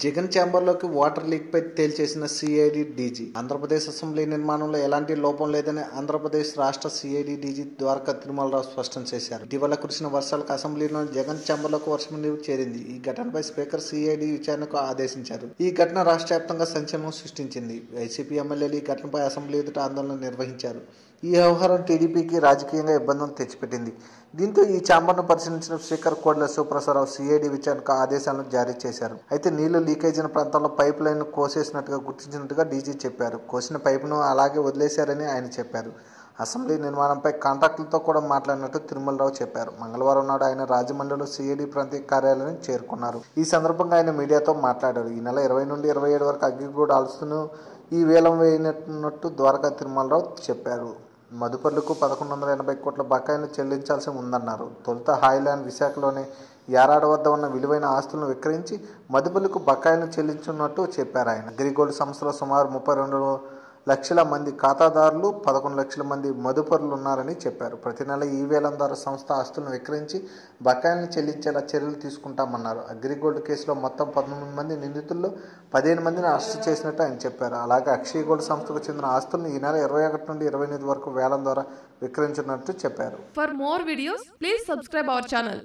Jagan ఛాంబర్లోకి water leak పై తేల్చేసిన CID DG. Andhra Pradesh assembly నిర్మాణంలో ఎలాంటి లోపం లేదని ఆంధ్రప్రదేశ్ రాష్ట్ర సిఐడి డీజీ ద్వారకా తిరుమలరావు స్పష్టం చేశారు. ఇటీవల కురిసిన వర్షాలకు అసెంబ్లీలోని జగన్ ఛాంబర్లోకి వర్షం నీరు చేరింది. ఈ ఘటనపై స్పీకర్ సిఐడి విచారణకు ఆదేశించారు. ఈ ఘటన రాష్ట్ర వ్యాప్తంగా సంచలనం సృష్టించింది. వైసీపీ ఎమ్మెల్యేలు ఈ ఘటనపై అసెంబ్లీ ఎదుట ఆందోళన నిర్వహించారు. ఈ వ్యవహారం టీడీపీకి రాజకీయంగా ఇబ్బందులు తెచ్చిపెట్టింది. దీంతో ఈ ఛాంబర్ను పరిశీలించిన స్పీకర్ కోడెల శివప్రసాదరావు సిఐడి విచారణకు ఆదేశాలను జారీ చేశారు. అయితే నీళ్లు లీకేజ్ అయిన ప్రాంతాల్లో పైప్ లైన్ కోసేసినట్టుగా గుర్తించినట్టుగా డీజీ చెప్పారు. కోసిన పైపును అలాగే వదిలేశారని ఆయన చెప్పారు. అసెంబ్లీ నిర్మాణంపై కాంట్రాక్టులతో కూడా మాట్లాడినట్టు తిరుమలరావు చెప్పారు. మంగళవారం నాడు ఆయన రాజమండ్రిలో సిఐడి ప్రాంతీయ కార్యాలయం చేరుకున్నారు. ఈ సందర్భంగా ఆయన మీడియాతో మాట్లాడారు. ఈ నెల 20 నుండి 27 వరకు అగ్గిగూడ ఆల్సును ఈ వేలం వేయనున్నట్టు ద్వారకా తిరుమలరావు చెప్పారు. మదుపర్లకు 1180 కోట్ల బకాయిలు చెల్లించాల్సి ఉందన్నారు. తొలుత హాయిలాండ్ విశాఖలోని యారాడ వద్ద ఉన్న విలువైన ఆస్తులను విక్రయించి మదుపర్లకు బకాయిలను చెల్లించున్నట్టు చెప్పారు ఆయన. అగ్రిగోల్డ్ సంస్థలో సుమారు 32 లక్షల మంది ఖాతాదారులు, 11 లక్షల మంది మదుపరులు ఉన్నారని చెప్పారు. ప్రతి నెల ఈ వేలం ద్వారా సంస్థ ఆస్తులను విక్రయించి బకాయిలను చెల్లించేలా చర్యలు తీసుకుంటామన్నారు. అగ్రిగోల్డ్ కేసులో మొత్తం 19 మంది నిందితుల్లో 15 మందిని అరెస్టు చేసినట్టు ఆయన చెప్పారు. అలాగే అక్షయ్ గోల్డ్ సంస్థకు చెందిన ఆస్తులను ఈ నెల 21 నుండి 28 వరకు వేలం ద్వారా విక్రయించినట్టు చెప్పారు. For more videos, please subscribe our channel.